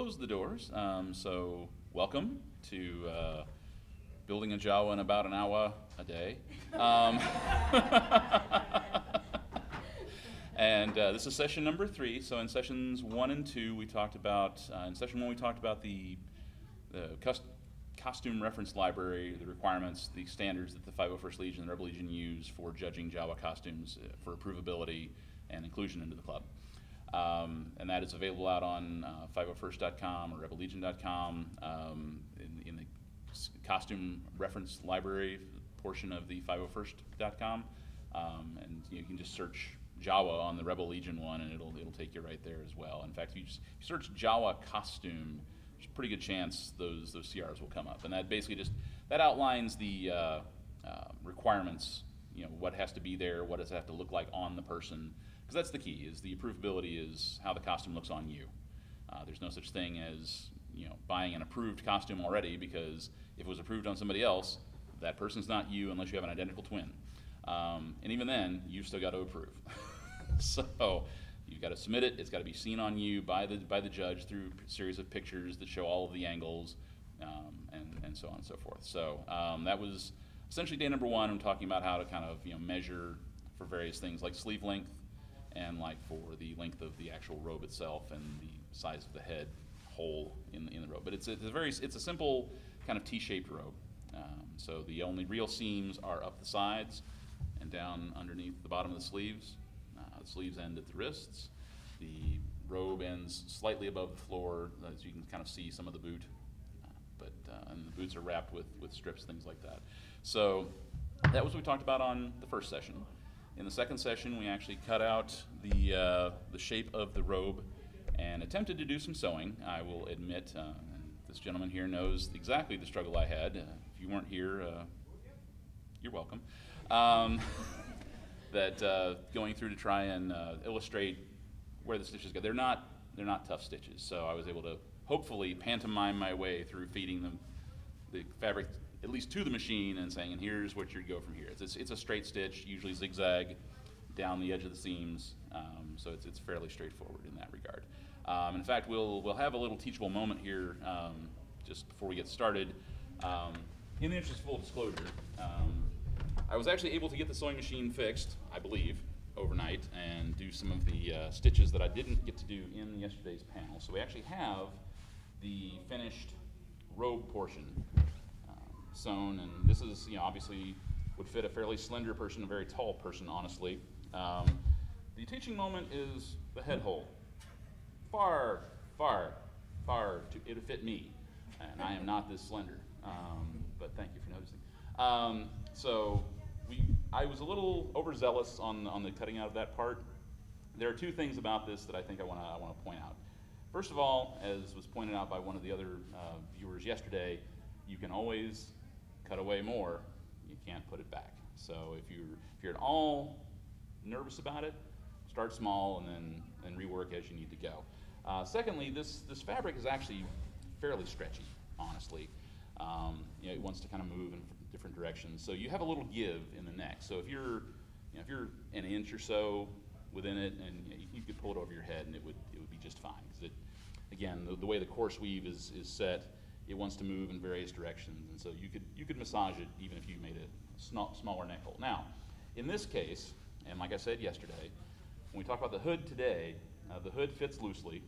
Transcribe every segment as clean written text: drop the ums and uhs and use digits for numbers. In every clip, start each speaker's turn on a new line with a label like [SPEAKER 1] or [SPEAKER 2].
[SPEAKER 1] closed the doors. So welcome to building a Jawa in about an hour a day. And this is session number 3. So in sessions 1 and 2, we talked about, in session 1 we talked about the costume reference library, the requirements, the standards that the 501st Legion and the Rebel Legion use for judging Jawa costumes for approvability and inclusion into the club. And that is available out on 501st.com or rebellegion.com in the costume reference library portion of the 501st.com. And you can just search Jawa on the Rebel Legion one, and it'll take you right there as well. In fact, if you search Jawa costume, there's a pretty good chance those CRs will come up. And that basically that outlines the requirements, what has to be there, what does it have to look like on the person. Because that's the key, is the approvability is how the costume looks on you. There's no such thing as buying an approved costume already, because if it was approved on somebody else, that person's not you unless you have an identical twin. And even then, you've still got to approve. So you've got to submit it. It's got to be seen on you by the judge through a series of pictures that show all of the angles, and so on and so forth. So that was essentially day number 1. I'm talking about how to kind of measure for various things like sleeve length, and like for the length of the actual robe itself and the size of the head hole in the robe. But it's a simple kind of T-shaped robe. So the only real seams are up the sides and down underneath the bottom of the sleeves. The sleeves end at the wrists. The robe ends slightly above the floor, as you can kind of see some of the boot. And the boots are wrapped with strips, things like that. So that was what we talked about on the first session. In the second session, we actually cut out the shape of the robe and attempted to do some sewing. I will admit, and this gentleman here knows exactly the struggle I had. If you weren't here, you're welcome. Going through to try and illustrate where the stitches go. They're not tough stitches, so I was able to hopefully pantomime my way through feeding them the fabric at least to the machine and saying, and here's what you'd go from here. It's a straight stitch, usually zigzag down the edge of the seams, so it's fairly straightforward in that regard. In fact, we'll have a little teachable moment here just before we get started. In the interest of full disclosure, I was actually able to get the sewing machine fixed, I believe, overnight, and do some of the stitches that I didn't get to do in yesterday's panel. So we actually have the finished robe portion sewn, and this is, obviously would fit a fairly slender person, a very tall person, honestly. The teaching moment is the head hole. Far it'll fit me, and I am not this slender, but thank you for noticing. I was a little overzealous on the cutting out of that part. There are 2 things about this that I think I want to point out. First of all, as was pointed out by one of the other viewers yesterday, you can always cut away more. You can't put it back. So if you're at all nervous about it, start small and then rework as you need to go. Secondly, this fabric is actually fairly stretchy, honestly. It wants to kind of move in different directions. So you have a little give in the neck. So if you're an inch or so within it, and you could pull it over your head, and it would be just fine. Because again, the way the course weave is set, it wants to move in various directions, and so you could massage it even if you made a smaller neck hole. Now, in this case, and like I said yesterday, when we talk about the hood today, the hood fits loosely.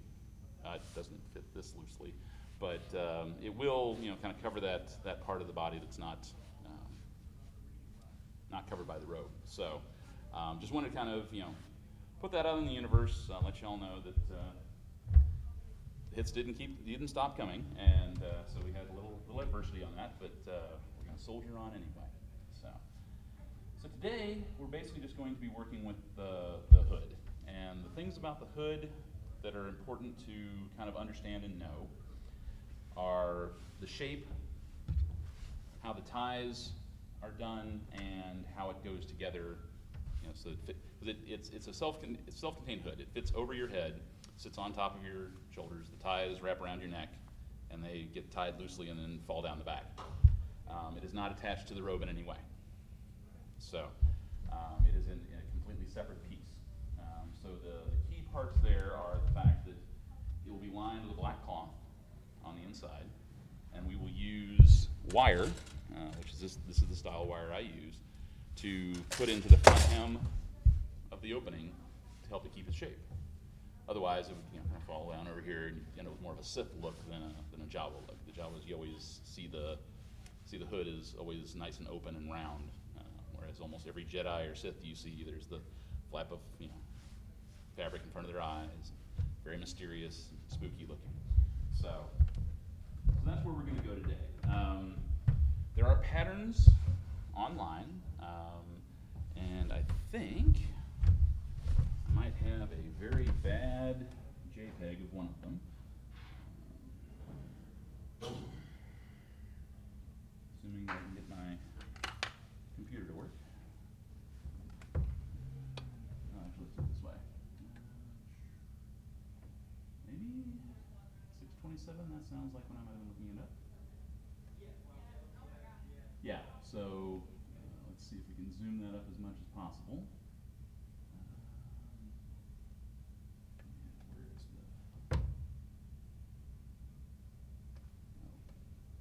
[SPEAKER 1] It doesn't fit this loosely, but it will kind of cover that part of the body that's not covered by the robe. So just wanted to kind of put that out in the universe, let you all know that the hits didn't stop coming, and so we had a little adversity on that, but we're going to soldier on anyway. So today we're basically just going to be working with the hood, and the things about the hood that are important to kind of understand and know are the shape, how the ties are done, and how it goes together. So it's a self-contained hood. It fits over your head, sits on top of your shoulders. The ties wrap around your neck, and they get tied loosely and then fall down the back. It is not attached to the robe in any way. So it is in a completely separate piece. So the key parts there are the fact that it will be lined with a black cloth. inside, and we will use wire, which is this is the style wire I use, to put into the front hem of the opening to help it keep its shape. Otherwise, it would kind of fall down over here and end up with more of a Sith look than a Jawa look. The Jawas, you always see the hood is always nice and open and round, whereas almost every Jedi or Sith you see, there's the flap of fabric in front of their eyes, very mysterious, spooky looking. So that's where we're going to go today. There are patterns online, and I think I might have a very bad JPEG of one of them. Assuming I can get my computer to work. Actually, let's do it this way. Maybe 627, that sounds like when I might have been looking it up. Yeah, so let's see if we can zoom that up as much as possible. Where is the...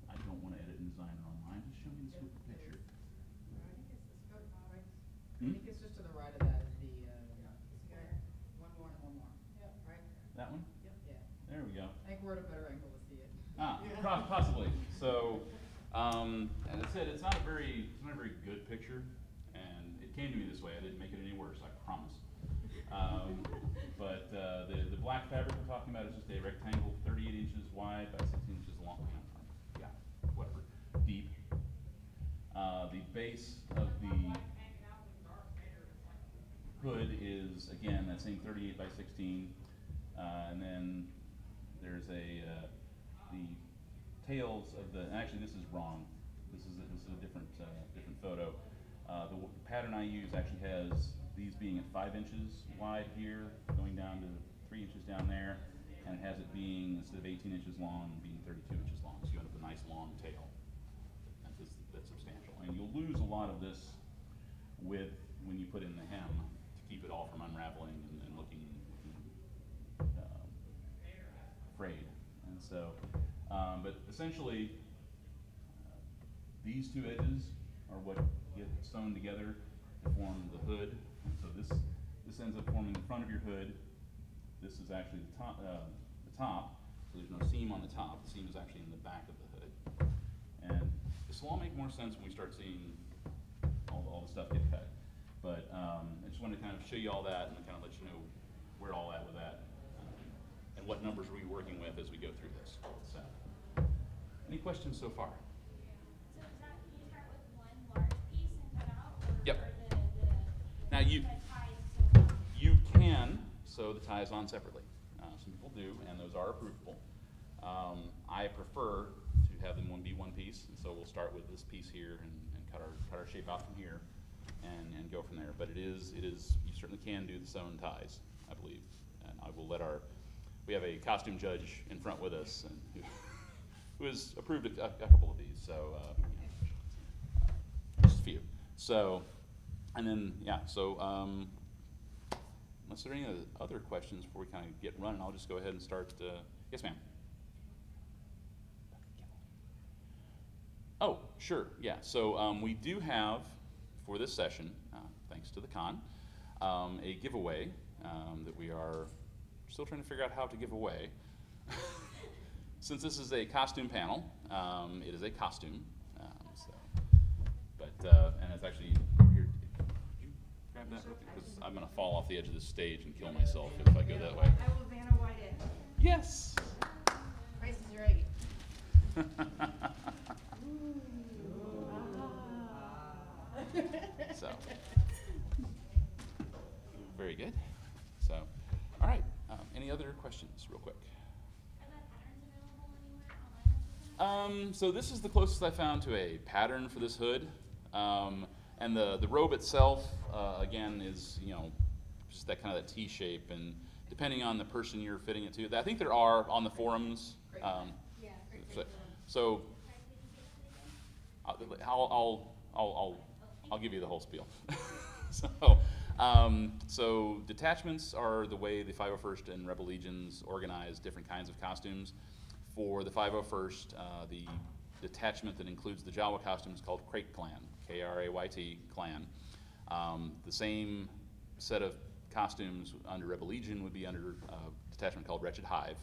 [SPEAKER 1] I don't want to edit in Designer Online. Just show me the super picture.
[SPEAKER 2] I think it's I think it's just to the right of that is the one more and one more. Yep. Right?
[SPEAKER 1] That one?
[SPEAKER 2] Yep. Yeah.
[SPEAKER 1] There we go.
[SPEAKER 2] I think we're at a better angle to see it.
[SPEAKER 1] Possibly. So, and I said it's not a very good picture, and it came to me this way. I didn't make it any worse, I promise. But the black fabric we're talking about is just a rectangle, 38 inches wide by 16 inches long. Yeah, whatever. Deep. The base of the hood is again that same 38 by 16, and then there's the tails of the. Actually, this is wrong. This is a different photo. The pattern I use actually has these being at 5 inches wide here, going down to 3 inches down there, and it has it being, instead of 18 inches long, being 32 inches long. So you end up with a nice long tail that's substantial. And you'll lose a lot of this when you put in the hem to keep it all from unraveling and looking frayed. And so, but essentially, these two edges are what get sewn together to form the hood. And so this ends up forming the front of your hood. This is actually the top. So there's no seam on the top. The seam is actually in the back of the hood. And this will all make more sense when we start seeing all the stuff get cut. But I just wanted to kind of show you all that and kind of let you know where we're all at with that, and what numbers we're working with as we go through this. So, any questions so far?
[SPEAKER 3] So is that, can you start with one large piece and cut out?
[SPEAKER 1] Yep.
[SPEAKER 3] Or
[SPEAKER 1] Now you can sew the ties on separately. Some people do, and those are approvable. I prefer to have them be one piece, and so we'll start with this piece here and cut our shape out from here, and go from there. But it is you certainly can do the sewn ties, I believe, and I will let we have a costume judge in front with us, and who has approved a couple of these, so just a few. So, and then unless there are any other questions before we kind of get running, I'll just go ahead and start. Yes, ma'am. Oh, sure, yeah. So we do have, for this session, thanks to the con, a giveaway that we are still trying to figure out how to give away. Since this is a costume panel, it is a costume. And it's actually here. Could you grab that? Because I'm going to fall off the edge of this stage and kill myself if I go that way.
[SPEAKER 2] I will Vanna White it.
[SPEAKER 1] Yes.
[SPEAKER 2] Price is right.
[SPEAKER 1] So, very good. So, all right. Any other questions, real quick?
[SPEAKER 3] Are there patterns available anywhere online?
[SPEAKER 1] So this is the closest I found to a pattern for this hood. And the robe itself, again, is just that kind of that T shape, and depending on the person you're fitting it to, I think there are on the forums. So I'll give you the whole spiel. So detachments are the way the 501st and Rebel Legions organize different kinds of costumes. For the 501st, the detachment that includes the Jawa costume is called Crate Clan, K-R-A-Y-T, Clan. The same set of costumes under Rebel Legion would be under a detachment called Wretched Hive,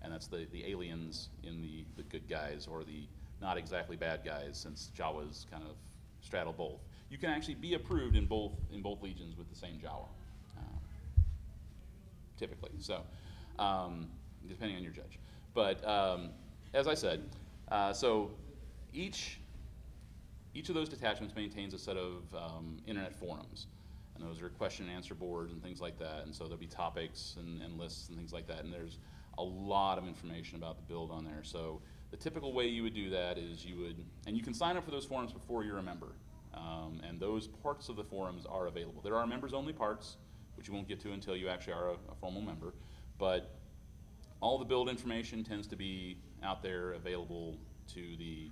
[SPEAKER 1] and that's the aliens in the good guys, or the not exactly bad guys, since Jawas kind of straddle both. You can actually be approved in both legions with the same Jawa, typically. So, depending on your judge. But as I said, so each of those detachments maintains a set of internet forums, and those are question and answer boards and things like that. And so there'll be topics and lists and things like that. And there's a lot of information about the build on there. So the typical way you would do that is and you can sign up for those forums before you're a member. And those parts of the forums are available. There are members-only parts, which you won't get to until you actually are a formal member. But all the build information tends to be out there available to the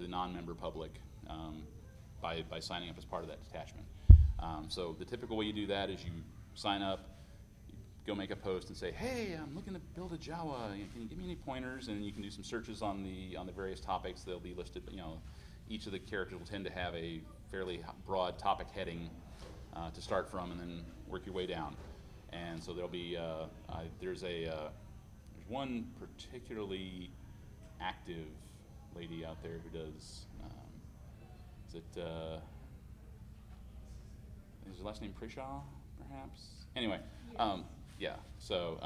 [SPEAKER 1] non-member public by signing up as part of that detachment. So the typical way you do that is you sign up, go make a post and say, hey, I'm looking to build a Jawa. Can you give me any pointers? And you can do some searches on the various topics. They'll be listed. Each of the characters will tend to have a fairly broad topic heading to start from, and then work your way down. And so there'll be there's one particularly active lady out there who does. Is her last name Prishaw, perhaps? Anyway, yeah. So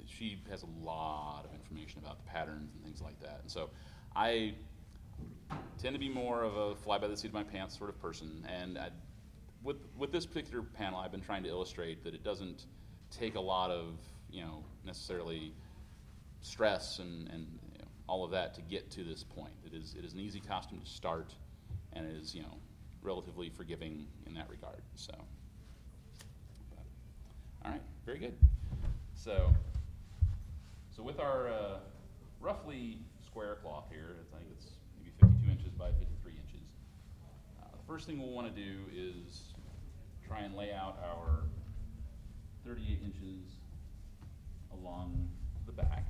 [SPEAKER 1] she has a lot of information about the patterns and things like that. And so I tend to be more of a fly by the seat of my pants sort of person. And with this particular panel, I've been trying to illustrate that it doesn't take a lot of necessarily stress and all of that to get to this point. It is an easy costume to start, and it is relatively forgiving in that regard. So, all right, very good. So with our roughly square cloth here, I think it's maybe 52 inches by 53 inches. The first thing we'll want to do is try and lay out our 38 inches along the back.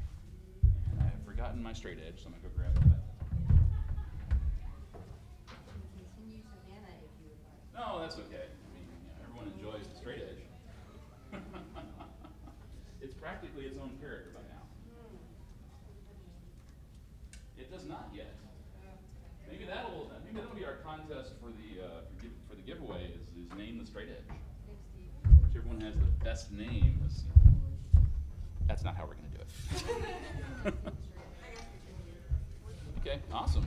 [SPEAKER 1] And I have forgotten my straight edge, so I'm going to go grab that.
[SPEAKER 2] Continue Savannah if you would like.
[SPEAKER 1] No, that's okay. I mean, everyone enjoys the straight edge. It's practically its own character by now. It does not yet. Maybe that'll be our contest for the giveaway is name the straight edge. Whichever one has the best name. That's not how we're going to do it. Okay, awesome.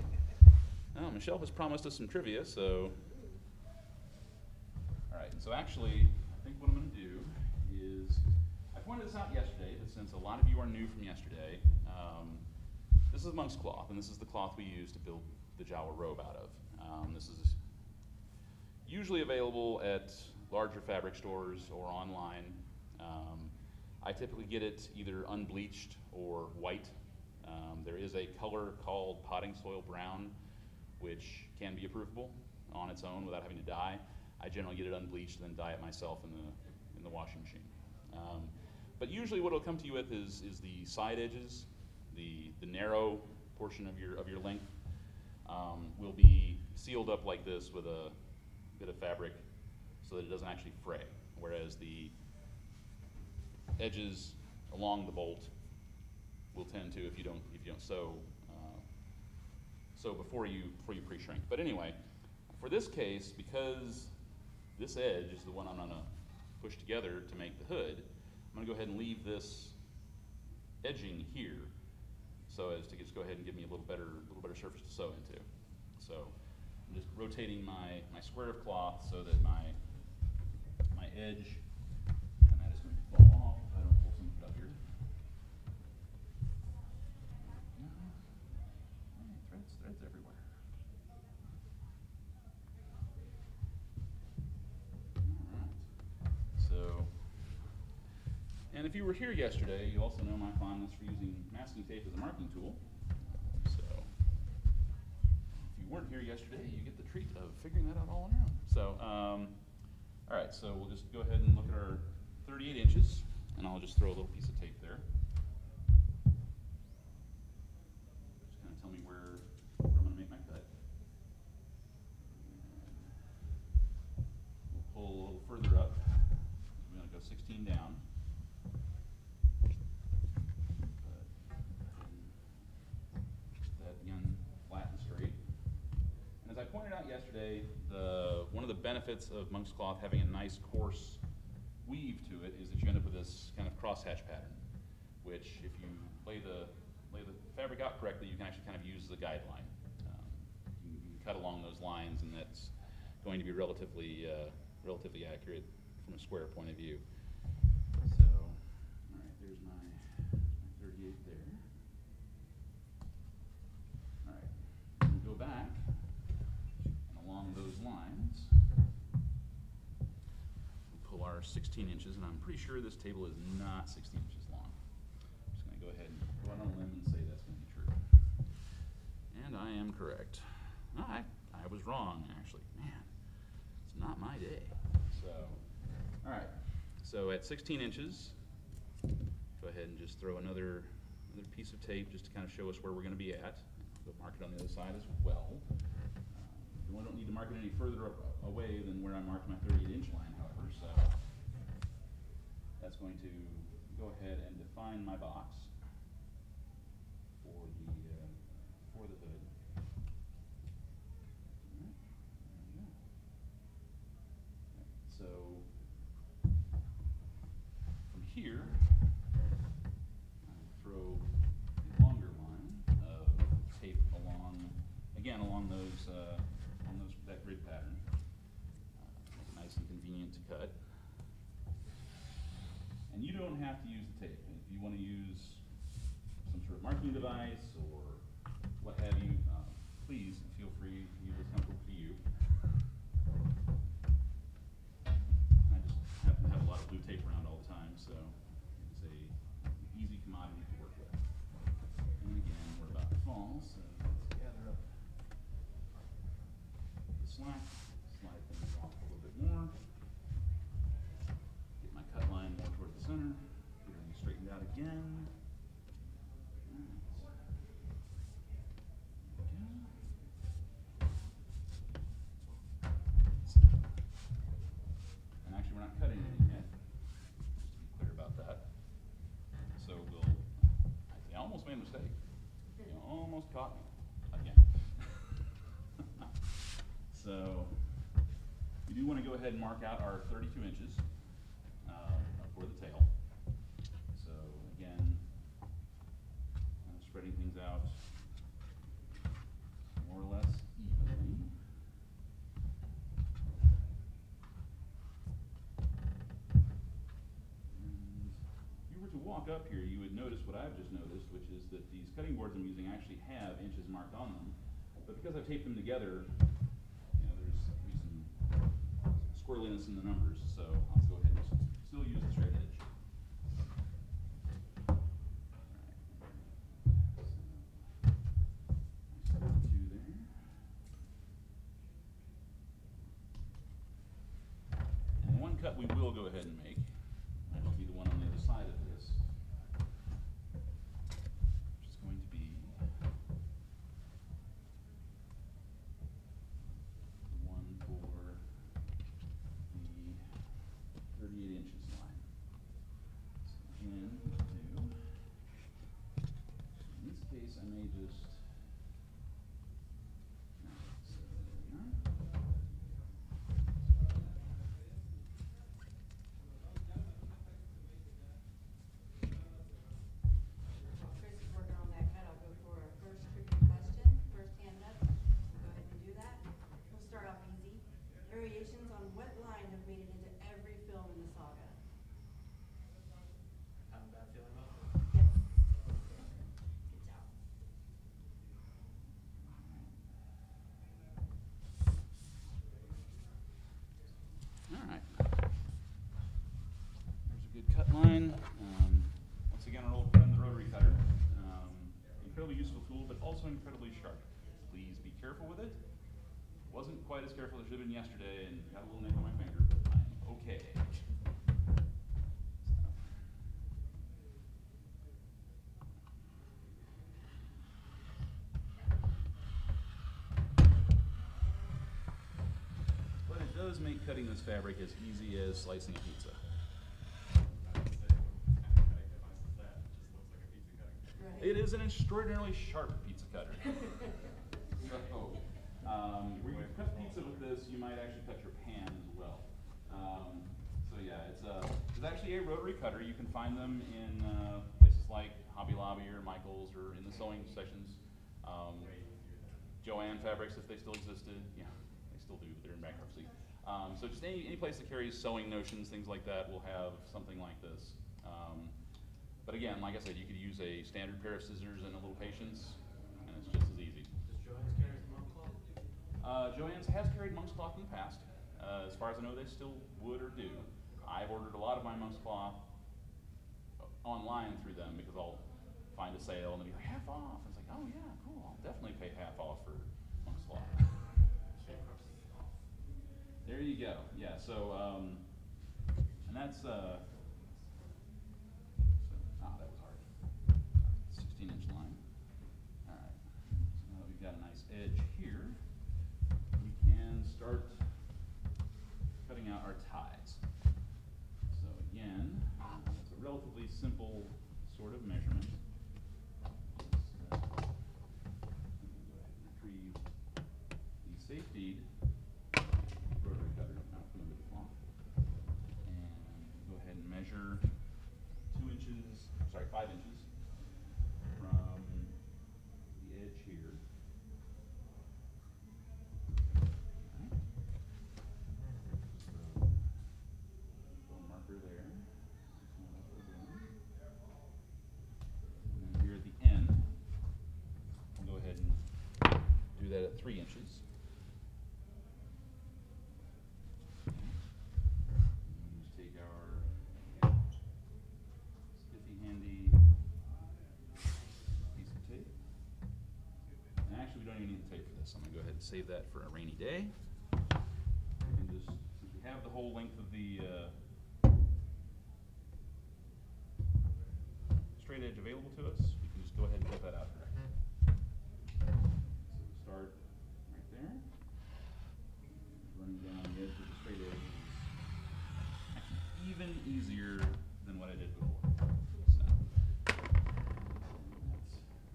[SPEAKER 1] Oh, Michelle has promised us some trivia, so. All right, so actually, I think what I'm going to do is, I pointed this out yesterday, but since a lot of you are new from yesterday, this is monk's cloth, and this is the cloth we use to build the Jawa robe out of. This is usually available at larger fabric stores or online. I typically get it either unbleached or white. There is a color called potting soil brown, which can be approvable on its own without having to dye. I generally get it unbleached and then dye it myself in the washing machine. But usually what it'll come to you with is the side edges, the narrow portion of your length will be sealed up like this with a bit of fabric so that it doesn't actually fray, whereas the edges along the bolt will tend to if you don't sew before you pre-shrink. But anyway, for this case, because this edge is the one I'm going to push together to make the hood, I'm going to go ahead and leave this edging here so as to just go ahead and give me a little better surface to sew into. So I'm just rotating my square of cloth so that my edge, and that is going to fall off if I don't pull some of it up here. Threads everywhere. All right. So, and if you were here yesterday, you also know my fondness for using masking tape as a marking tool. So, if you weren't here yesterday, you get the treat of figuring that out all on your own. So, all right, so we'll just go ahead and look at our 38 inches, and I'll just throw a little piece of tape there. 16 down. That again, flat and straight. And as I pointed out yesterday, one of the benefits of monk's cloth having a nice coarse weave to it is that you end up with this kind of crosshatch pattern, which if you lay the fabric out correctly, you can actually kind of use as a guideline. You can cut along those lines, and that's going to be relatively accurate from a square point of view. So, all right, there's my 38 there. All right, we'll go back, and along those lines, we'll pull our 16 inches, and I'm pretty sure this table is not 16 inches long. I'm just going to go ahead and go out on a limb and say that's going to be true. And I am correct. I was wrong, actually. Man, it's not my day. So, all right. So at 16 inches, go ahead and just throw another piece of tape just to kind of show us where we're going to be at. I'll mark it on the other side as well. We don't need to mark it any further away than where I marked my 38-inch line, however. So that's going to go ahead and define my box for the hood. So from here, I will throw a longer line of tape along that grid pattern. Make it nice and convenient to cut. And you don't have to use the tape. If you want to use some sort of marking device or what have you, please feel free to use what's comfortable for you. I just happen to have a lot of blue tape around all the time, so it's an easy commodity to work with. And again, we're about to fall, so let's gather up the slack, slide things off a little bit more, get my cut line more toward the center, get everything straightened out again. And actually, we're not cutting anything yet, just to be clear about that. So I almost made a mistake. You almost caught me again. So we do want to go ahead and mark out our 32 inches for the tail. So again, spreading things out more or less evenly. And if you were to walk up here, you would notice what I've just noticed, which is that these cutting boards I'm using actually have inches marked on them. But because I've taped them together, there's some squirreliness in the numbers, so I'll go ahead and still use the straight edge. And one cut we will go ahead and make, and it'll be the one on the other side of this, which is going to be the one for the 38 inches line. So again, in this case, I may just, so there we are.
[SPEAKER 2] Chris is working on that cut. I'll go for our first trivia question. First hand up. Go ahead and do that. We'll start off easy. Variations on what line have made it into every film in the saga?
[SPEAKER 4] Have a bad feeling about it.
[SPEAKER 2] Yes. Good job.
[SPEAKER 1] All right. There's a good cut line. Once again, the rotary cutter. Incredibly useful tool, but also incredibly sharp. Please be careful with it. Wasn't quite as careful as I should have been yesterday and got a little nick on my finger, but I'm okay. But it does make cutting this fabric as easy as slicing a pizza. is an extraordinarily sharp pizza cutter. So, where you cut pizza with this, you might actually cut your pan as well. So yeah, it's actually a rotary cutter. You can find them in places like Hobby Lobby or Michael's or in the sewing sections. Joanne Fabrics, if they still existed, yeah, they still do, but they're in bankruptcy. So just any place that carries sewing notions, things like that, will have something like this. But again, like I said, you could use a standard pair of scissors and a little patience, and it's just as easy.
[SPEAKER 4] Does Joanne's carry the monk cloth?
[SPEAKER 1] Joann's has carried monk's cloth in the past. As far as I know, they still would or do. I've ordered a lot of my monk's cloth online through them because I'll find a sale and they'll be like, half off. It's like, oh yeah, cool, I'll definitely pay half off for monk's cloth. There you go. Yeah, so, and that's, that was hard. 16-inch line. All right, so now that we've got a nice edge here, we can start cutting out our ties. So again, it's a relatively simple sort of measurement. Just, go ahead and retrieve the safety rotary cutter out from under the cloth, and go ahead and measure 5 inches from the edge here. Right. So, marker there. And then here at the end, we'll go ahead and do that at 3 inches. Just take our spiffy handy piece of tape. And actually, we don't even need the tape for this. I'm going to go ahead and save that for a rainy day. And just, since we have the whole length of the straight edge available to us, we can just go ahead and cut that out directly. So we start right there. Running down the edge of the straight edge is actually even easier than what I did before. So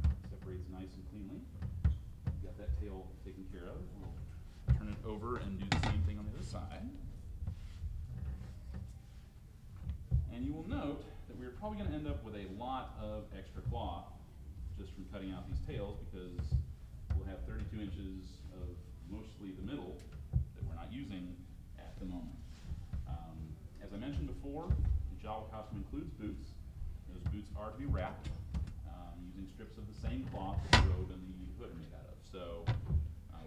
[SPEAKER 1] that separates nice and cleanly. We've got that tail taken care of. We'll turn it over and do the same thing on the other side. And you will note that we're probably going to end up with a lot of extra cloth just from cutting out these tails, because we'll have 32 inches of mostly the middle that we're not using at the moment. As I mentioned before, the Jawa costume includes boots. Those boots are to be wrapped using strips of the same cloth that the robe and the hood are made out of. So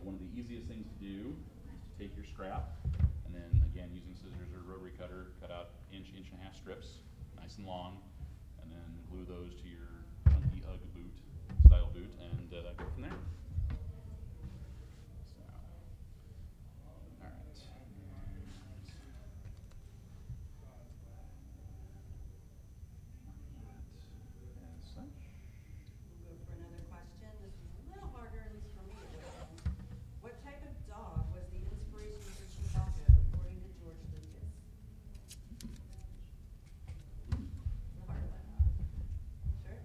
[SPEAKER 1] one of the easiest things to do is to take your strap and then, again, using scissors or rotary cutter, cut out inch and a half strips, nice and long, and then glue those to your funky UGG boot, style boot, and go from there. So, all right. As such.
[SPEAKER 2] We'll go for another question. This was a little harder, at least for me, to understand. What type of dog was the inspiration for Chewbacca, according to George Lucas? A hard one. Sure.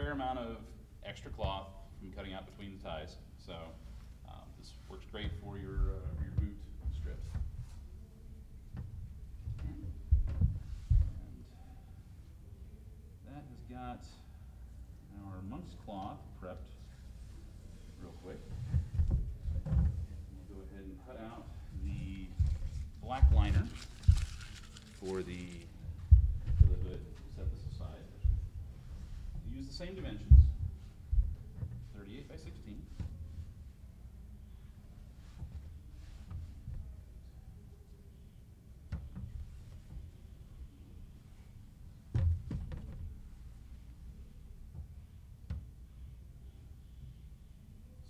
[SPEAKER 1] fair amount of extra cloth from cutting out between the ties. So this works great for your boot strip. And that has got our monk's cloth prepped real quick. We'll go ahead and cut out the black liner for the hood. Set this aside. Use the same dimensions, 38 by 16.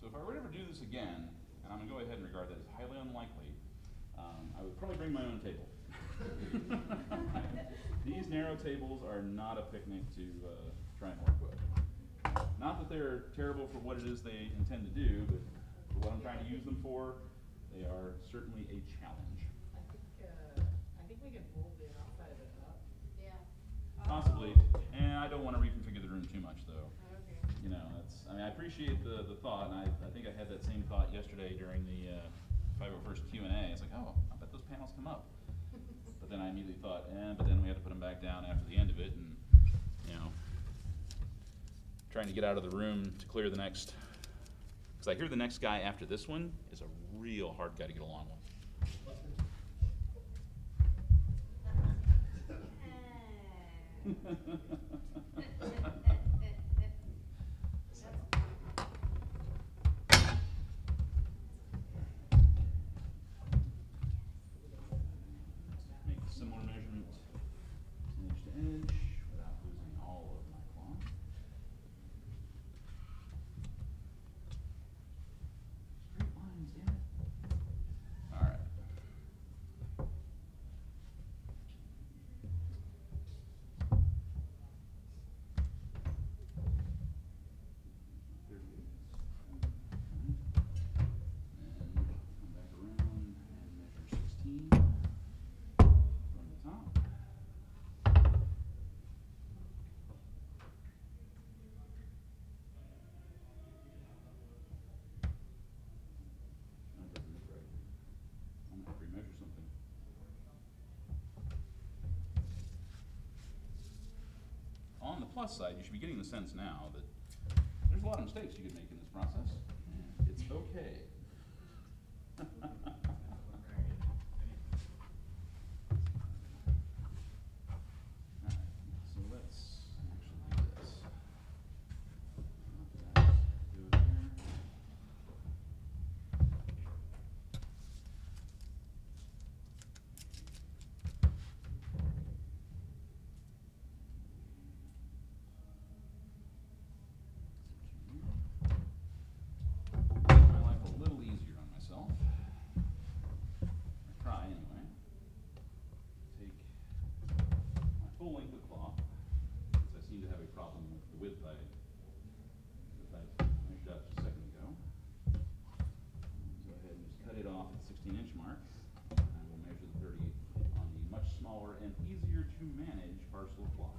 [SPEAKER 1] So if I were to ever do this again, and I'm going to go ahead and regard that as highly unlikely, I would probably bring my own table. These narrow tables are not a picnic to try and work with. Not that they're terrible for what it is they intend to do, but for what I'm trying to use them for, they are certainly a challenge.
[SPEAKER 5] I think we can fold the outside of it up.
[SPEAKER 2] Yeah.
[SPEAKER 1] Possibly, and I don't want to reconfigure the room too much, though.
[SPEAKER 2] Okay.
[SPEAKER 1] You know, that's, I mean, I appreciate the thought, and I think I had that same thought yesterday during the 501st Q&A. It's like, oh, I bet those panels come up. But then I immediately thought, but then we had to put them back down after the end of it, and, you know, trying to get out of the room to clear the next, because I hear the next guy after this one is a real hard guy to get along with. Make a similar measurement, edge to edge, without losing all of my cloth. Straight lines, damn it. All right. And come back around and measure 16 from the top. That doesn't look right. I'm gonna have to remeasure something. On the plus side, you should be getting the sense now that there's a lot of mistakes you could make in this process, and it's okay. Alright, so let's actually do this. Not that, do it here. Make my life a little easier on myself. I try anyway. Take my full length of cloth, because I seem to have a problem with the width I measured out just a second ago. Go ahead and just cut it off at the 16-inch mark. And we'll measure the 38 on the much smaller and easier to manage parcel of cloth.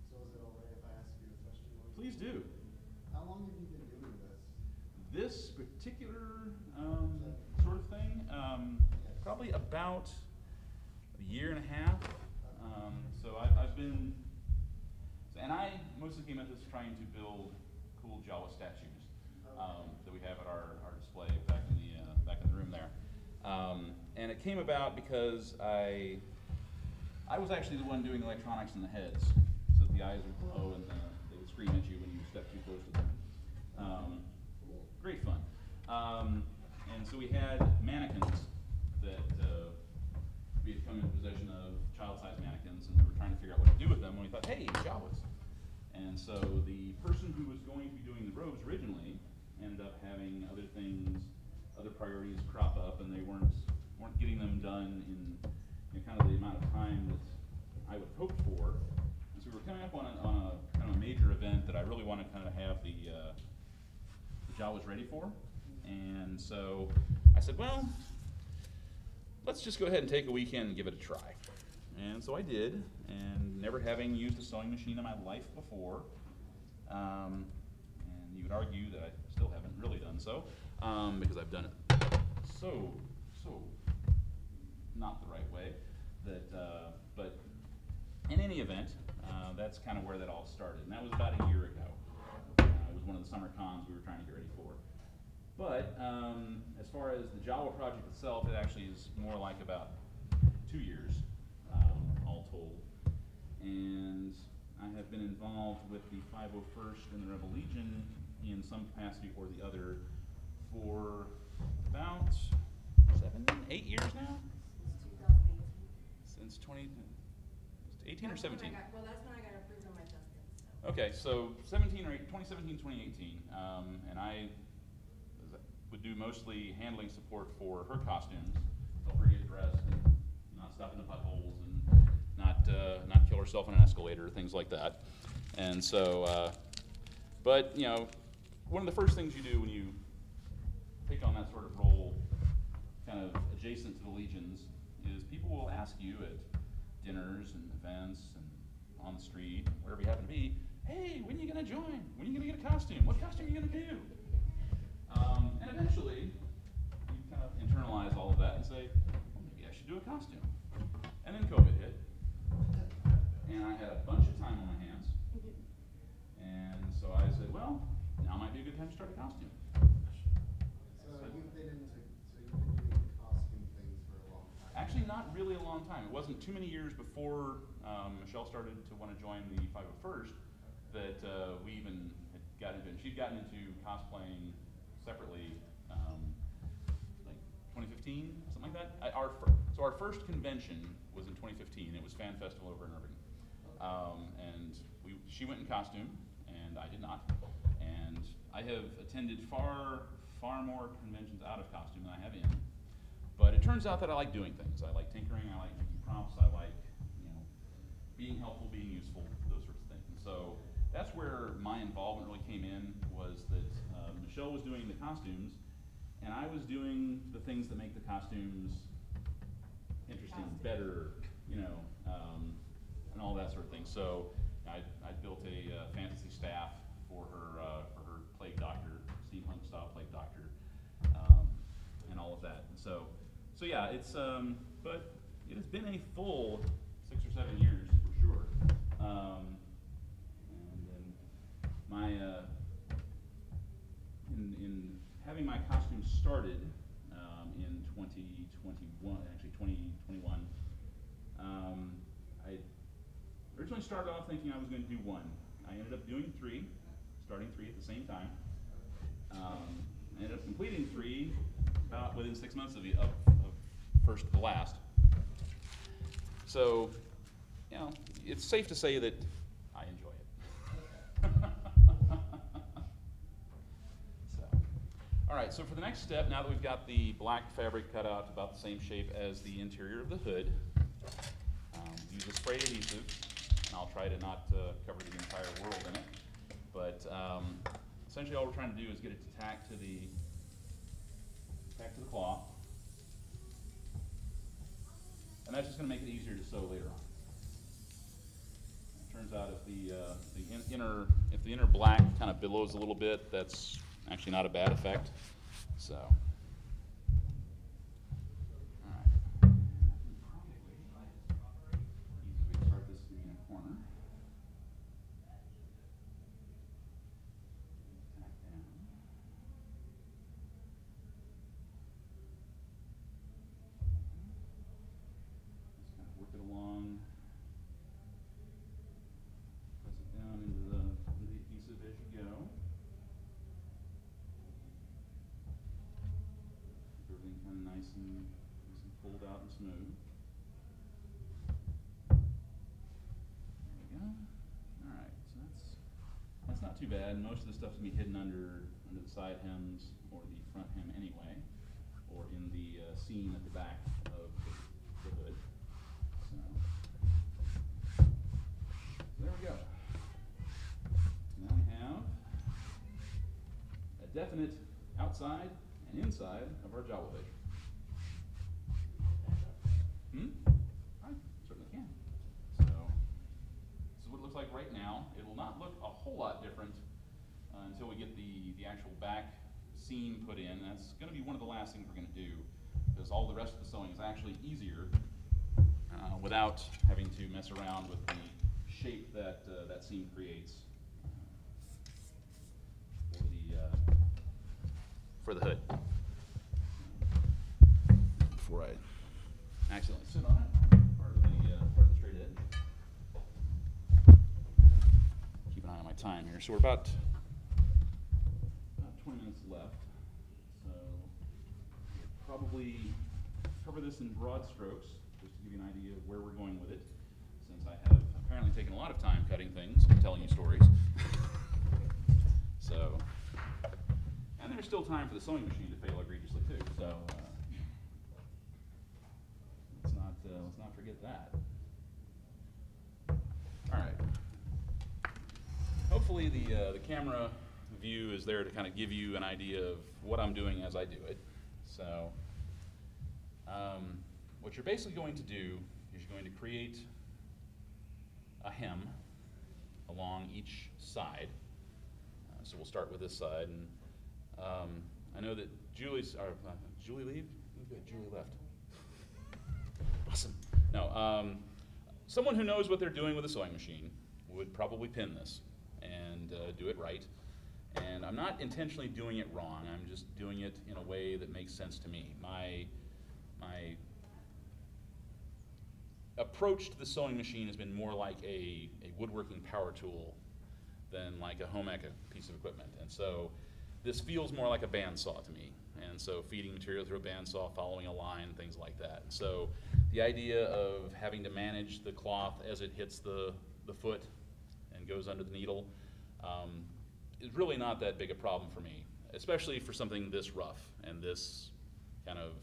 [SPEAKER 6] So is it all right if I ask you a question?
[SPEAKER 1] Please do.
[SPEAKER 6] How long have you been doing this?
[SPEAKER 1] This particular sort of thing, probably about a year and a half. So I've been, and I mostly came at this trying to build cool Jawa statues that we have at our display back in the room there. And it came about because I was actually the one doing electronics in the heads, so the eyes would glow and they would scream at you when you step too close to them. Great fun. And so we had mannequins that we had come into possession of, child-sized mannequins, and we were trying to figure out what to do with them when we thought, hey, Jawas. And so the person who was going to be doing the robes originally ended up having other things, other priorities crop up, and they weren't getting them done in kind of the amount of time that I would hope for. And so we were coming up on a kind of a major event that I really wanted to kind of have the Jawas ready for. And so I said, well, let's just go ahead and take a weekend and give it a try. And so I did, and never having used a sewing machine in my life before, and you would argue that I still haven't really done so, because I've done it so not the right way. But in any event, that's kind of where that all started, and that was about a year ago. It was one of the summer cons we were trying to get ready for. But as far as the Jawa project itself, it actually is more like about 2 years, all told. And I have been involved with the 501st and the Rebel Legion in some capacity or the other for about 7, 8 years now?
[SPEAKER 2] Since 2018.
[SPEAKER 1] Since 2018 or 17?
[SPEAKER 2] Well, that's when I got approved on my testing, so.
[SPEAKER 1] Okay, so 2017, 2018, and I would do mostly handling support for her costumes, help her get dressed and not stop in the potholes and not kill herself in an escalator, things like that. And so, but you know, one of the first things you do when you take on that sort of role, kind of adjacent to the Legions, is people will ask you at dinners and events and on the street, wherever you happen to be, hey, when are you going to join? When are you going to get a costume? What costume are you going to do? And eventually, you kind of internalize all of that and say, well, maybe I should do a costume. And then COVID hit, and I had a bunch of time on my hands, and so I said, well, now might be a good time to start a costume.
[SPEAKER 6] So you've been doing costume things for a long time?
[SPEAKER 1] Actually, not really a long time. It wasn't too many years before Michelle started to want to join the 501st that we even had got into it. She'd gotten into cosplaying separately, like 2015, something like that. So our first convention was in 2015. It was Fan Festival over in Irving, and she went in costume, and I did not. And I have attended far more conventions out of costume than I have in. But it turns out that I like doing things. I like tinkering. I like making props. I like, you know, being helpful, being useful, those sorts of things. And so that's where my involvement really came in, was that Michelle was doing the costumes, and I was doing the things that make the costumes interesting, better, you know, and all that sort of thing. So I built a fantasy staff for her plague doctor, steampunk style plague doctor, and all of that. And so yeah, it's but it has been a full 6 or 7 years for sure. And then my in having my costume started in 2021, actually 2021, I originally started off thinking I was going to do one. I ended up doing 3, starting 3 at the same time. I ended up completing 3 about within 6 months of first to last. So, you know, it's safe to say that I enjoy it. So, all right, so for the next step, now that we've got the black fabric cut out about the same shape as the interior of the hood, use a spray adhesive, and I'll try to not cover the entire world in it. But essentially all we're trying to do is get it to tack to the cloth. And that's just going to make it easier to sew later on. It turns out if the inner black kind of billows a little bit, that's actually not a bad effect. So, all right. Probably start this in a corner. Tack down. Just kind of work it along. Press it down into the adhesive as you go. Keep everything kind of nice and pulled out and smooth. There we go. All right, so that's not too bad. Most of the stuff's gonna be hidden under the side hems or the front hem anyway, or in the seam at the back of the hood. So there we go. Now we have a definite outside and inside of our Jawa hood. right now. It will not look a whole lot different until we get the actual back seam put in. That's going to be one of the last things we're going to do, because all the rest of the sewing is actually easier without having to mess around with the shape that that seam creates for the hood. Before I accidentally sit on it, part of the straight edge. Keep an eye on my time here. So we're about 20 minutes left. So probably cover this in broad strokes, just to give you an idea of where we're going with it, since I have apparently taken a lot of time cutting things and telling you stories. So, and there's still time for the sewing machine to fail egregiously too. So let's not forget that. All right. Hopefully the camera view is there to kind of give you an idea of what I'm doing as I do it. So what you're basically going to do is you're going to create a hem along each side. So we'll start with this side, and I know that Julie leave? Good, Julie left. Awesome. No, someone who knows what they're doing with a sewing machine would probably pin this and do it right. And I'm not intentionally doing it wrong. I'm just doing it in a way that makes sense to me. My approach to the sewing machine has been more like a woodworking power tool than like a home ec piece of equipment. And so this feels more like a bandsaw to me. And so feeding material through a bandsaw, following a line, things like that. So the idea of having to manage the cloth as it hits the foot and goes under the needle is really not that big a problem for me, especially for something this rough and this kind of,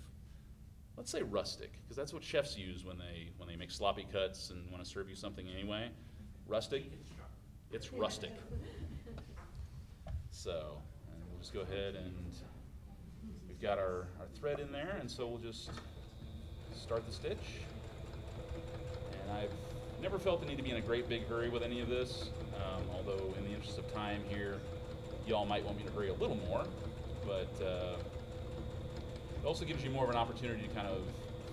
[SPEAKER 1] let's say rustic, because that's what chefs use when they make sloppy cuts and want to serve you something anyway. Rustic, it's rustic. So, and we'll just go ahead and we've got our thread in there, and so we'll just start the stitch. And I've never felt the need to be in a great big hurry with any of this, although in the interest of time here, y'all might want me to hurry a little more, but it also gives you more of an opportunity to kind of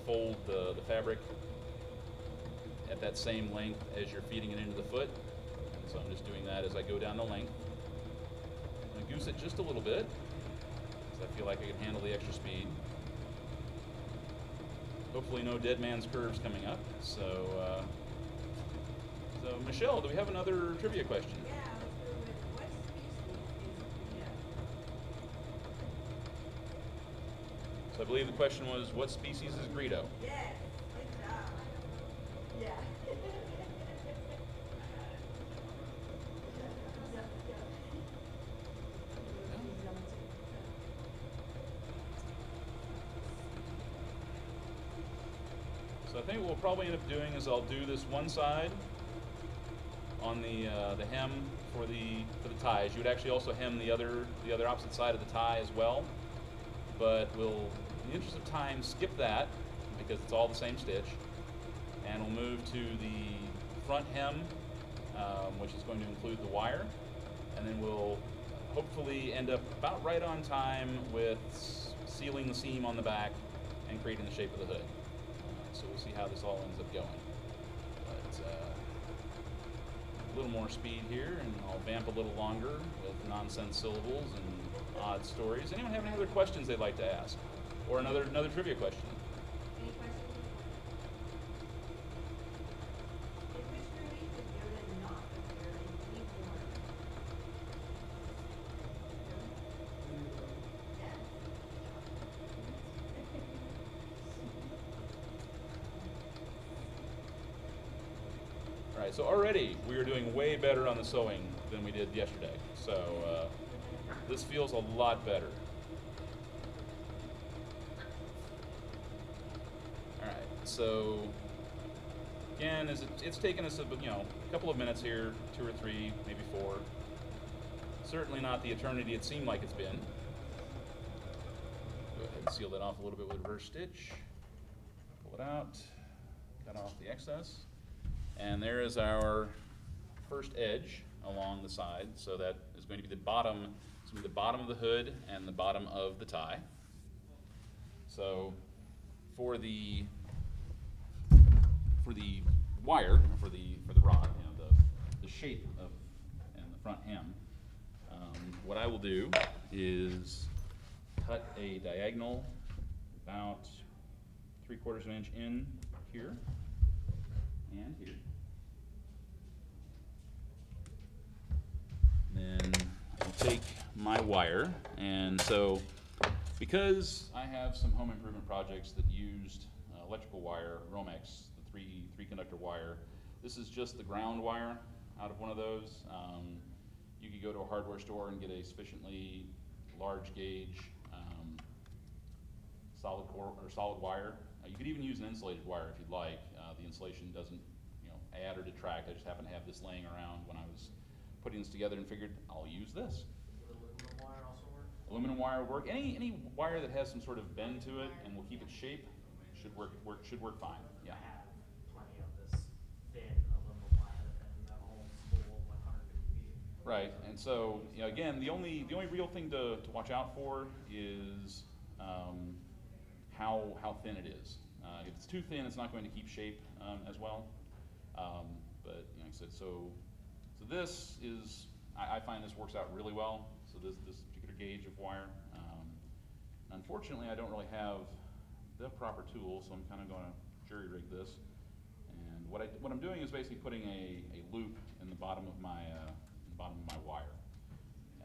[SPEAKER 1] fold the fabric at that same length as you're feeding it into the foot. And so I'm just doing that as I go down the length. I'm going to goose it just a little bit, because I feel like I can handle the extra speed. Hopefully no dead man's curves coming up. So, so Michelle, do we have another trivia question?
[SPEAKER 2] Yeah, let's go with what species is Greta?
[SPEAKER 1] So I believe the question was, what species is Greedo?
[SPEAKER 2] Yes, good job. Yeah.
[SPEAKER 1] So I think what we'll probably end up doing is I'll do this one side on the hem for the ties. You would actually also hem the other opposite side of the tie as well, but we'll, in the interest of time, skip that because it's all the same stitch, and we'll move to the front hem, which is going to include the wire, and then we'll hopefully end up about right on time with sealing the seam on the back and creating the shape of the hood. So we'll see how this all ends up going. But a little more speed here, and I'll vamp a little longer with nonsense syllables and odd stories. Anyone have any other questions they'd like to ask? Or another trivia question?
[SPEAKER 2] Any questions? In which movie did Yoda not appear in any form? Yes.
[SPEAKER 1] All right, so already we are doing way better on the sewing than we did yesterday. So this feels a lot better. All right, so again, it's taken us a couple of minutes here, 2 or 3, maybe 4. Certainly not the eternity it seemed like it's been. Go ahead and seal that off a little bit with reverse stitch. Pull it out, cut off the excess. And there is our first edge along the side, so that is going to be the bottom, it's going to be the bottom of the hood and the bottom of the tie. So for the wire, for the rod, you know, the shape of and the front hem, what I will do is cut a diagonal about 3/4 of an inch in here and here. Then I'll take my wire, and so because I have some home improvement projects that used electrical wire, Romex, the three conductor wire, this is just the ground wire out of one of those. You could go to a hardware store and get a sufficiently large gauge solid wire. You could even use an insulated wire if you'd like. The insulation doesn't, you know, add or detract. I just happen to have this laying around when I was putting this together and figured I'll use this.
[SPEAKER 4] Would aluminum wire also work?
[SPEAKER 1] Aluminum wire would work. Any wire that has some sort of bend to it and will keep its shape should work fine. Yeah.
[SPEAKER 4] I have plenty of this thin aluminum wire and that whole spool of 150 feet.
[SPEAKER 1] Right, and so, you know, again, the only real thing to watch out for is how thin it is. If it's too thin, it's not going to keep shape as well. But, you know, like I said, so this is, I find this works out really well. So this particular gauge of wire. Unfortunately, I don't really have the proper tool, so I'm kind of going to jury rig this. And what I'm doing is basically putting a loop in the bottom of my wire,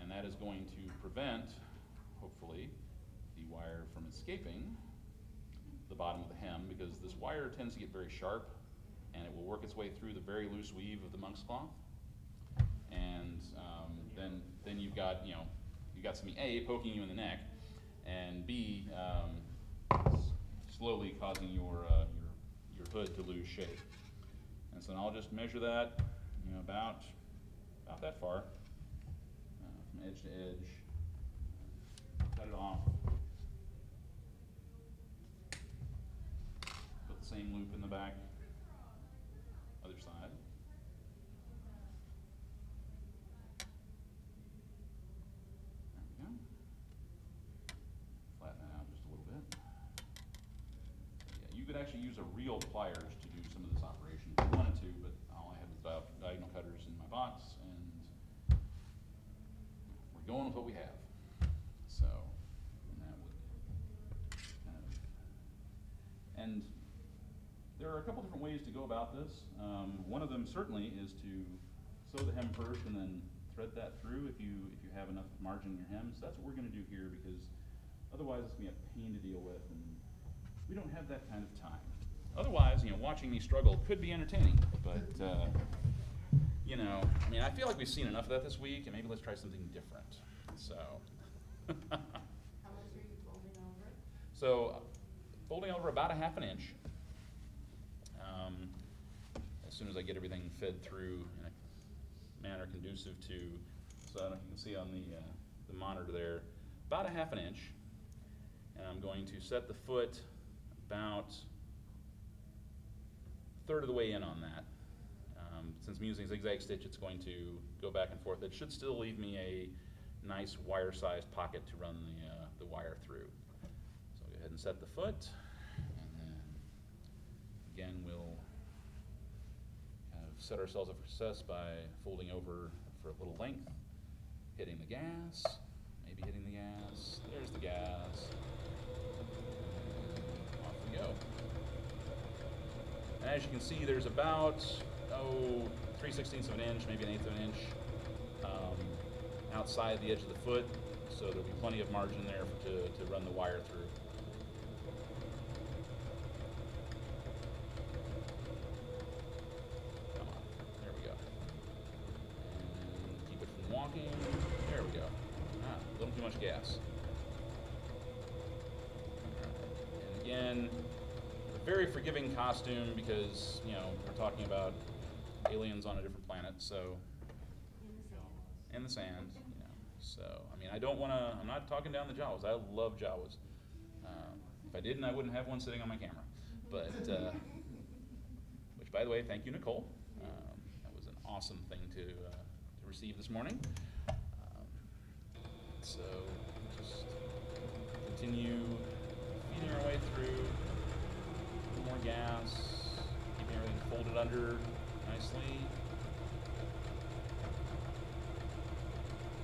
[SPEAKER 1] and that is going to prevent, hopefully, the wire from escaping the bottom of the hem, because this wire tends to get very sharp, and it will work its way through the very loose weave of the monk's cloth. And then you've got, you know, you've got something A, poking you in the neck, and B, slowly causing your hood to lose shape. And so I'll just measure that, you know, about that far, from edge to edge. Cut it off. Put the same loop in the back. Other side. There we go. Flatten that out just a little bit. Yeah, you could actually use a real pliers to do some of this operation if you wanted to, but all I have is diagonal cutters in my box, and we're going with what we have. So, and that would kind of, and there are a couple different ways to go about this. One of them certainly is to sew the hem first and then thread that through if you have enough margin in your hem. So that's what we're going to do here, because otherwise it's going to be a pain to deal with, and we don't have that kind of time. Otherwise, you know, watching me struggle could be entertaining, but you know, I mean, I feel like we've seen enough of that this week, and maybe let's try something different. So.
[SPEAKER 2] How much are you folding over?
[SPEAKER 1] So, folding over about 1/2 inch. As soon as I get everything fed through in a manner conducive to, so I don't know if you can see on the monitor there, about 1/2 inch. And I'm going to set the foot about 1/3 of the way in on that. Since I'm using a zigzag stitch, it's going to go back and forth. It should still leave me a nice wire-sized pocket to run the wire through. So I'll go ahead and set the foot, and then again we'll kind of set ourselves up for success by folding over for a little length, hitting the gas, maybe hitting the gas. There's the gas. Off we go. And as you can see, there's about 3/16 of an inch, maybe 1/8 of an inch outside the edge of the foot, so there'll be plenty of margin there to run the wire through. Come on, there we go. And keep it from walking. There we go. A little too much gas. And again, a very forgiving costume because, you know, we're talking about aliens on a different planet, so. In the sand, you know. So, I mean, I'm not talking down the Jawas. I love Jawas. If I didn't, I wouldn't have one sitting on my camera. But, which by the way, thank you, Nicole. That was an awesome thing to receive this morning. So just continue feeding our way through. A little more gas, keeping everything folded under nicely.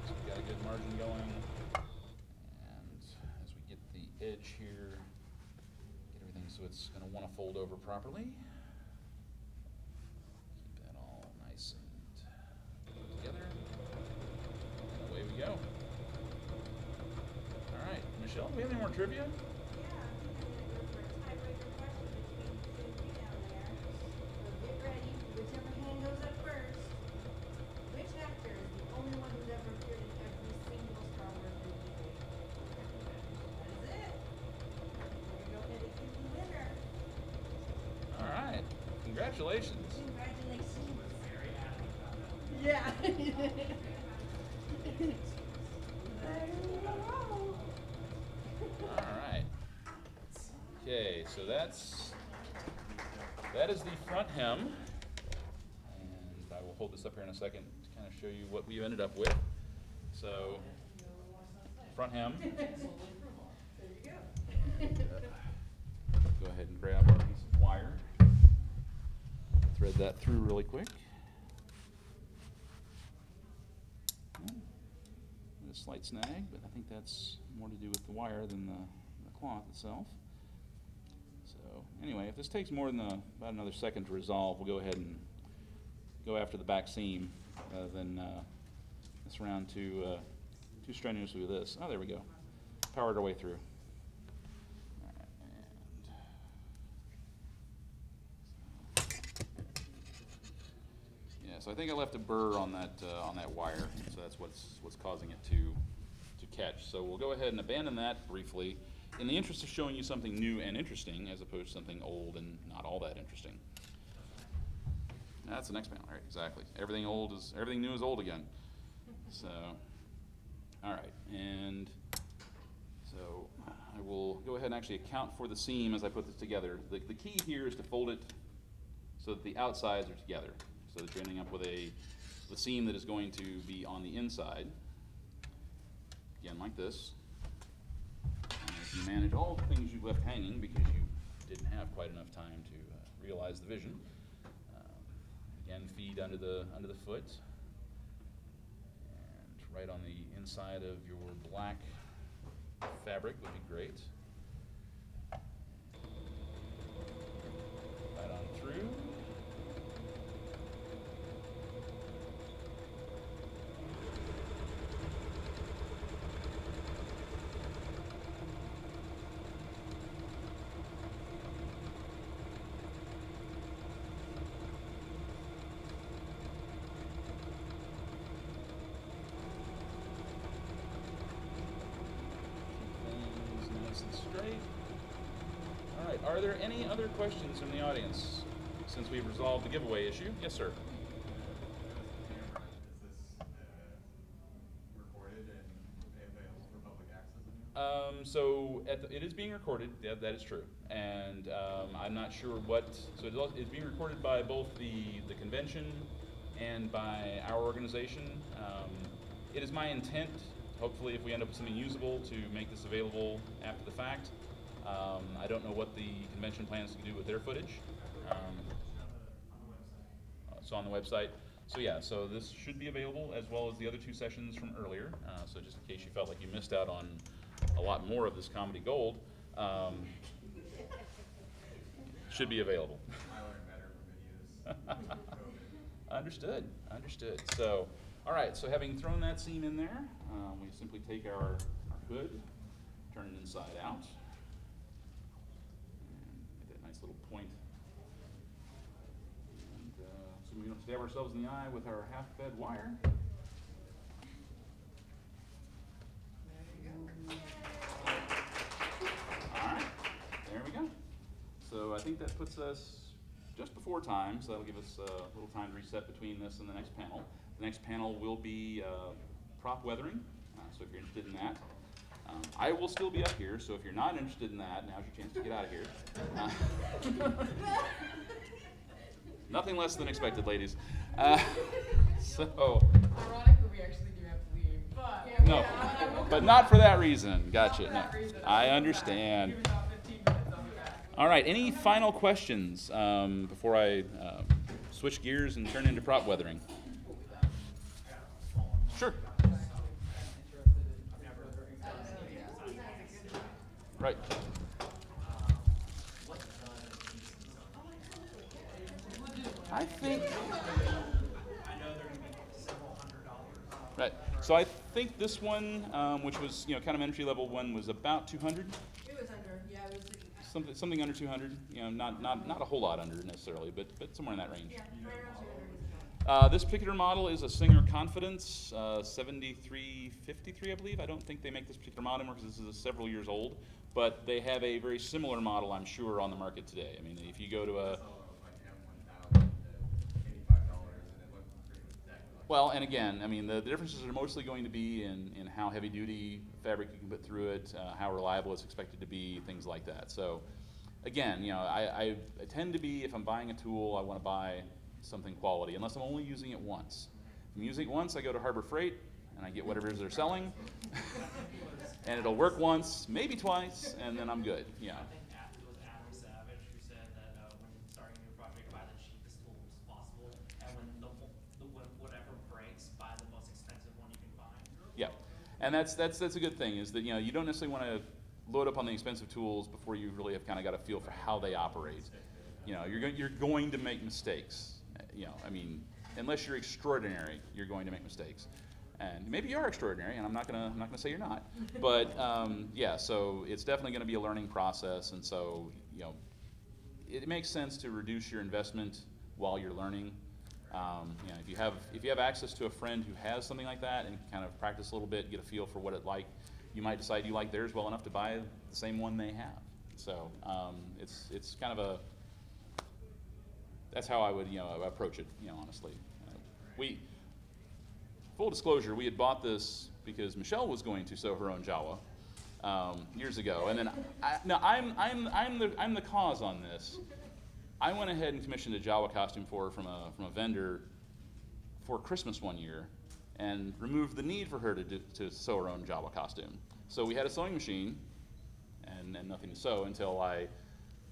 [SPEAKER 1] So we've got a good margin going. And as we get the edge here, get everything so it's going to want to fold over properly. Keep that all nice and put together. And away we go. All right, Michelle, do we have any more trivia?
[SPEAKER 2] Yeah, I think I'm gonna go for a tiebreaker question between the two of you down there. So get ready, whichever hand goes up first. Which actor is the only one who's ever appeared in every single Star Wars movie? That is it. We're gonna go ahead and give the winner.
[SPEAKER 1] All right, congratulations.
[SPEAKER 2] Congratulations.
[SPEAKER 4] Very adamant about that.
[SPEAKER 2] Yeah.
[SPEAKER 1] All right. Okay, so that is the front hem, and I will hold this up here in a second to kind of show you what we ended up with. So, front hem.
[SPEAKER 2] There you go.
[SPEAKER 1] Go ahead and grab our piece of wire. Thread that through really quick. A slight snag, but I think that's more to do with the wire than the cloth itself. So anyway, if this takes more than about another second to resolve, we'll go ahead and go after the back seam rather than mess around too strenuously with this. Oh, there we go. Powered our way through. All right, and yeah, so I think I left a burr on that wire, so that's what's causing it to catch. So we'll go ahead and abandon that briefly in the interest of showing you something new and interesting as opposed to something old and not all that interesting. That's the next panel, right? Exactly. Everything new is old again. So, all right, and so I will go ahead and actually account for the seam as I put this together. The key here is to fold it so that the outsides are together, so that you're ending up with the seam that is going to be on the inside. Again, like this. And if you manage all the things you left hanging because you didn't have quite enough time to realize the vision. Again, feed under the foot, and right on the inside of your black fabric would be great. Right on through. Straight. All right, are there any other questions from the audience since we've resolved the giveaway issue? Yes, sir.
[SPEAKER 6] Is this recorded and available for public access?
[SPEAKER 1] So it is being recorded. Yeah, that is true. And I'm not sure what. So it's being recorded by both the convention and by our organization. It is my intent, hopefully, if we end up with something usable, to make this available after the fact. I don't know what the convention plans to do with their footage. So on the website. So yeah, so this should be available as well as the other two sessions from earlier. So just in case you felt like you missed out on a lot more of this comedy gold, should be available.
[SPEAKER 6] I learned better from videos.
[SPEAKER 1] Understood, understood. So, all right, so having thrown that seam in there, we simply take our hood, turn it inside out, and get that nice little point. And so we don't stab ourselves in the eye with our half-fed wire. All right, there we go. So I think that puts us just before time, so that'll give us a little time to reset between this and the next panel. The next panel will be prop weathering, so if you're interested in that. I will still be up here, so if you're not interested in that, now's your chance to get out of here. Nothing less than expected, ladies. So,
[SPEAKER 5] Ironically, we actually do have to leave, but.
[SPEAKER 1] no, but not for that reason. Gotcha.
[SPEAKER 5] Not for that
[SPEAKER 1] No,
[SPEAKER 5] reason.
[SPEAKER 1] I understand.
[SPEAKER 5] Give about 15 minutes, I'll be back.
[SPEAKER 1] All right. Any final questions before I switch gears and turn into prop weathering? Sure. Right. I think. Right. So I think this one, which was kind of entry level one, was about 200.
[SPEAKER 2] It was under, yeah, it was,
[SPEAKER 1] Something under 200. Not a whole lot under necessarily, but somewhere in that range.
[SPEAKER 2] yeah, right around 200.
[SPEAKER 1] This particular model is a Singer Confidence 7353, I believe. I don't think they make this particular model anymore because this is several years old, but they have a very similar model, I'm sure, on the market today. I mean, if you go to a well, and again, I mean, the differences are mostly going to be in how heavy duty fabric you can put through it, how reliable it's expected to be, things like that. So, again, I tend to be, if I'm buying a tool, I want to buy something quality, unless I'm only using it once. If I'm using it once, I go to Harbor Freight and I get whatever it is they're selling, and it'll work once, maybe twice, and then I'm good. Yeah.
[SPEAKER 4] I think it was Adam Savage who said that when starting a new project, buy the cheapest tools possible, and when whatever breaks, buy the most expensive one you can find.
[SPEAKER 1] Yeah, and that's a good thing, is that you don't necessarily want to load up on the expensive tools before you really have kind of got a feel for how they operate. You're going to make mistakes. I mean, unless you're extraordinary, you're going to make mistakes. And maybe you are extraordinary, and I'm not gonna say you're not. But yeah, so it's definitely going to be a learning process, and so it makes sense to reduce your investment while you're learning. If you have access to a friend who has something like that and kind of practice a little bit, get a feel for what it's like, you might decide you like theirs well enough to buy the same one they have. So it's kind of that's how I would approach it. Honestly, full disclosure, we had bought this because Michelle was going to sew her own Jawa years ago, and then I'm the cause on this. I went ahead and commissioned a Jawa costume for her from a vendor for Christmas one year, and removed the need for her to sew her own Jawa costume. So we had a sewing machine and nothing to sew until I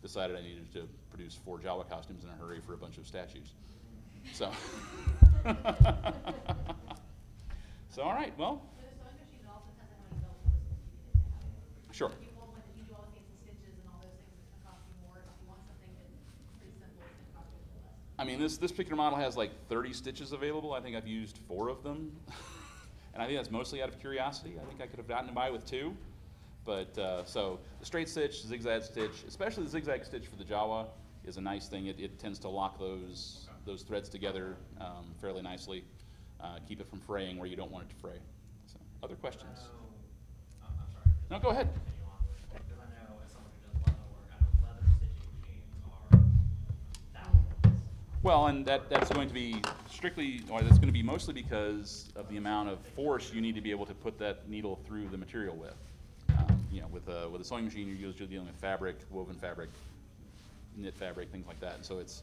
[SPEAKER 1] decided I needed to produce 4 Jawa costumes in a hurry for a bunch of statues. So, so all right, well.
[SPEAKER 3] With a sewing machine, it also depends on how many belts you have.
[SPEAKER 1] Sure.
[SPEAKER 3] If you want one that you do all the fancy stitches and all those things, it's going to cost you more. If you want something that's pretty simple, it's going to cost you a little less.
[SPEAKER 1] I mean, this particular model has like 30 stitches available. I think I've used 4 of them. And I think that's mostly out of curiosity. I think I could have gotten by with 2. But so the straight stitch, zigzag stitch, especially the zigzag stitch for the Jawa, is a nice thing. It tends to lock those threads together fairly nicely, keep it from fraying where you don't want it to fray. So, other questions?
[SPEAKER 4] I'm sorry.
[SPEAKER 1] No, go ahead.
[SPEAKER 4] Continue on with it, because I know as someone who does leather work, I know leather stitching machines are thousands.
[SPEAKER 1] Well, and that's going to be that's going to be mostly because of the amount of force you need to be able to put that needle through the material with. With a sewing machine, you're usually dealing with fabric, woven fabric, knit fabric, things like that. And so it's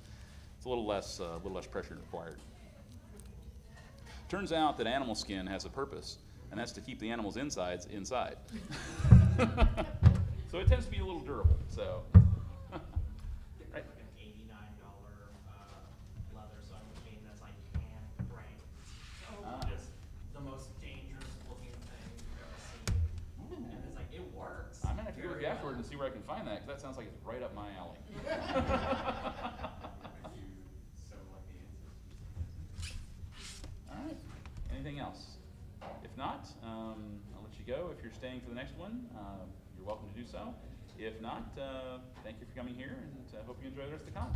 [SPEAKER 1] a little less pressure required. Turns out that animal skin has a purpose, and that's to keep the animal's insides inside. So it tends to be a little durable. So. Right.
[SPEAKER 4] Like an $89 leather sewing machine that's like hand crank. Just the most dangerous looking thing you've ever seen. And it's like, it works.
[SPEAKER 1] I'm gonna have to go look afterward and see where I can find that, because that sounds like it's right up my alley. All right. Anything else? If not, I'll let you go. If you're staying for the next one, you're welcome to do so. If not, thank you for coming here, and hope you enjoy the rest of the con.